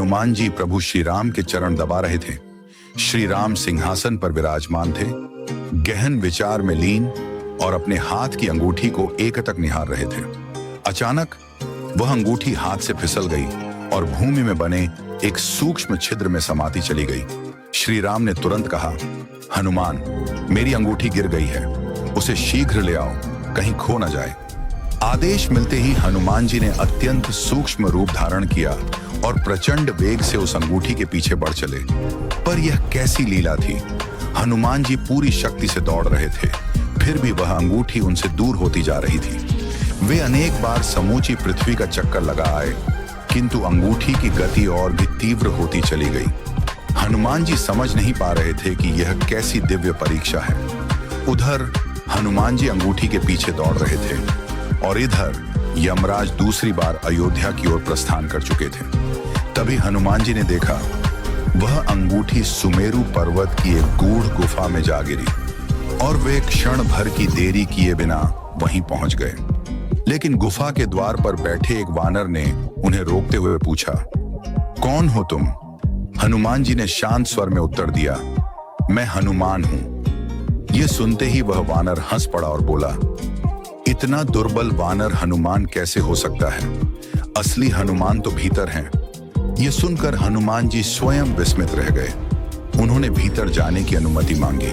हनुमान जी प्रभु श्री राम के चरण दबा रहे थे। श्री राम सिंहासन पर विराजमान थे, गहन विचार में लीन और अपने हाथ की अंगूठी को एकटक निहार रहे थे। अचानक वह अंगूठी हाथ से फिसल गई और भूमि में बने एक सूक्ष्म छिद्र में समाती चली गई। श्री राम ने तुरंत कहा, हनुमान, मेरी अंगूठी गिर गई है, उसे शीघ्र ले आओ, कहीं खो न जाए। आदेश मिलते ही हनुमान जी ने अत्यंत सूक्ष्म रूप धारण किया और प्रचंड वेग से उस अंगूठी के पीछे बढ़ चले। पर यह कैसी लीला थी। हनुमान जी पूरी शक्ति से दौड़ रहे थे, फिर भी वह अंगूठी उनसे दूर होती जा रही थी। वे अनेक बार समूची पृथ्वी का चक्कर लगा आए, किंतु अंगूठी की गति और भी तीव्र होती चली गई। हनुमान जी समझ नहीं पा रहे थे कि यह कैसी दिव्य परीक्षा है। उधर हनुमान जी अंगूठी के पीछे दौड़ रहे थे और इधर यमराज दूसरी बार अयोध्या की ओर प्रस्थान कर चुके थे। तभी हनुमान जी ने देखा, वह अंगूठी सुमेरु पर्वत की एक गूढ़ गुफा में जा गिरी और वे क्षण भर की देरी किए बिना वहीं पहुंच गए। लेकिन गुफा के द्वार पर बैठे एक वानर ने उन्हें रोकते हुए पूछा, कौन हो तुम? हनुमान जी ने शांत स्वर में उत्तर दिया, मैं हनुमान हूं। यह सुनते ही वह वानर हंस पड़ा और बोला, इतना दुर्बल वानर हनुमान कैसे हो सकता है? असली हनुमान तो भीतर हैं। यह सुनकर हनुमान जी स्वयं विस्मित रह गए। उन्होंने भीतर जाने की अनुमति मांगी।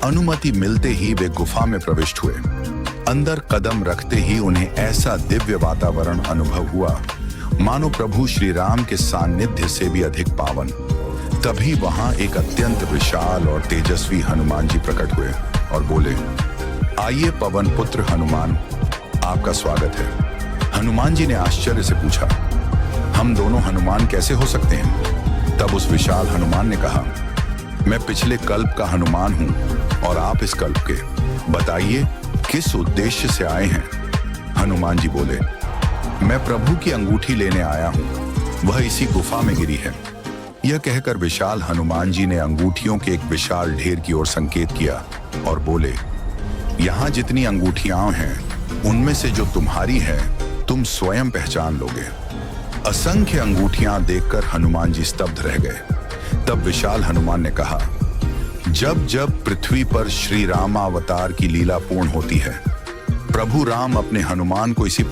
अनुमति मिलते ही वे गुफा में प्रविष्ट हुए। अंदर कदम रखते ही उन्हें ऐसा दिव्य वातावरण अनुभव हुआ मानो प्रभु श्री राम के सानिध्य से भी अधिक पावन। तभी वहां एक अत्यंत विशाल और तेजस्वी हनुमान जी प्रकट हुए और बोले, आइए पवन पुत्र हनुमान, आपका स्वागत है। हनुमान जी ने आश्चर्य से पूछा, हम दोनों हनुमान कैसे हो सकते हैं? तब उस विशाल हनुमान ने कहा, मैं पिछले कल्प का हनुमान हूं और आप इस कल्प के। बताइए किस उद्देश्य से आए हैं? हनुमान जी बोले, मैं प्रभु की अंगूठी लेने आया हूं, वह इसी गुफा में गिरी है। यह कहकर विशाल हनुमान जी ने अंगूठियों के एक विशाल ढेर की ओर संकेत किया और बोले, यहां जितनी अंगूठियां हैं उनमें से जो तुम्हारी है तुम स्वयं पहचान लोगे। असंख्य अंगूठियां देखकर हनुमान जी स्तब्ध रह गए। तब विशाल हनुमान ने कहा, जब जब पृथ्वी पर श्री रामावतार की लीला पूर्ण होती है, प्रभु राम अपने हनुमान को इसी